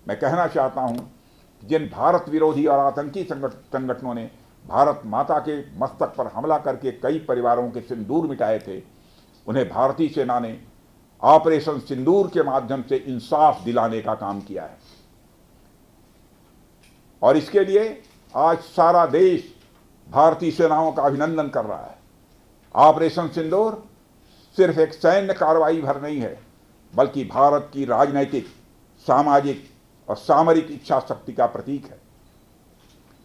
मैं कहना चाहता हूं, जिन भारत विरोधी और आतंकी संगठनों ने भारत माता के मस्तक पर हमला करके कई परिवारों के सिंदूर मिटाए थे, उन्हें भारतीय सेना ने ऑपरेशन सिंदूर के माध्यम से इंसाफ दिलाने का काम किया है। और इसके लिए आज सारा देश भारतीय सेनाओं का अभिनंदन कर रहा है। ऑपरेशन सिंदूर सिर्फ एक सैन्य कार्रवाई भर नहीं है, बल्कि भारत की राजनैतिक, सामाजिक और सामरिक इच्छा शक्ति का प्रतीक है।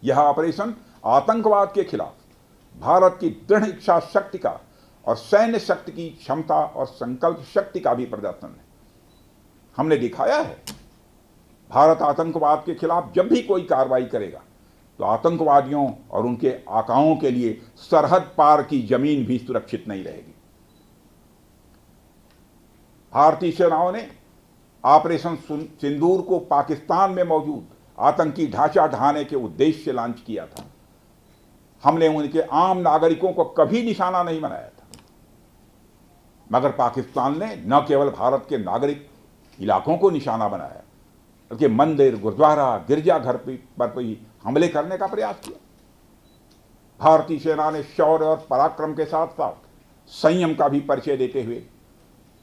यह ऑपरेशन आतंकवाद के खिलाफ भारत की दृढ़ इच्छा शक्ति का और सैन्य शक्ति की क्षमता और संकल्प शक्ति का भी प्रदर्शन है। हमने दिखाया है, भारत आतंकवाद के खिलाफ जब भी कोई कार्रवाई करेगा तो आतंकवादियों और उनके आकाओं के लिए सरहद पार की जमीन भी सुरक्षित नहीं रहेगी। भारतीय सेनाओं ने ऑपरेशन सिंदूर को पाकिस्तान में मौजूद आतंकी ढांचा ढहाने के उद्देश्य से लॉन्च किया था। हमने उनके आम नागरिकों को कभी निशाना नहीं बनाया था, मगर पाकिस्तान ने न केवल भारत के नागरिक इलाकों को निशाना बनाया, बल्कि मंदिर, गुरुद्वारा, गिरजाघर पर भी हमले करने का प्रयास किया। भारतीय सेना ने शौर्य और पराक्रम के साथ साथ संयम का भी परिचय देते हुए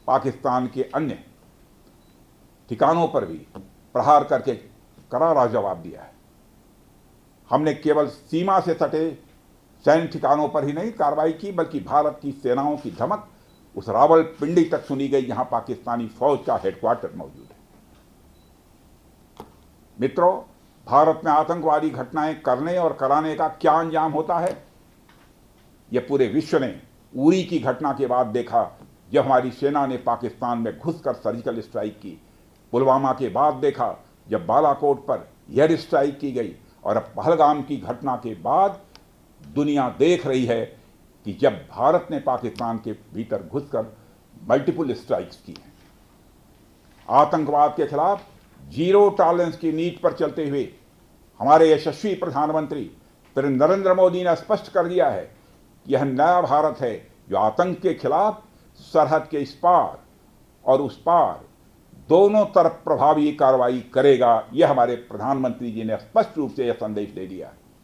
पाकिस्तान के अन्य ठिकानों पर भी प्रहार करके करारा जवाब दिया है। हमने केवल सीमा से सटे सैन्य ठिकानों पर ही नहीं कार्रवाई की, बल्कि भारत की सेनाओं की धमक उस रावलपिंडी तक सुनी गई जहां पाकिस्तानी फौज का हेडक्वार्टर मौजूद है। मित्रों, भारत में आतंकवादी घटनाएं करने और कराने का क्या अंजाम होता है, यह पूरे विश्व ने उरी की घटना के बाद देखा, जब हमारी सेना ने पाकिस्तान में घुसकर सर्जिकल स्ट्राइक की। पुलवामा के बाद देखा, जब बालाकोट पर एयर स्ट्राइक की गई। और अब पहलगाम की घटना के बाद दुनिया देख रही है कि जब भारत ने पाकिस्तान के भीतर घुसकर मल्टीपल स्ट्राइक्स की हैं। आतंकवाद के खिलाफ जीरो टॉलरेंस की नीति पर चलते हुए हमारे यशस्वी प्रधानमंत्री श्री नरेंद्र मोदी ने स्पष्ट कर दिया है कि यह नया भारत है जो आतंक के खिलाफ सरहद के इस पार और उस पार दोनों तरफ प्रभावी कार्रवाई करेगा। यह हमारे प्रधानमंत्री जी ने स्पष्ट रूप से यह संदेश दे दिया है।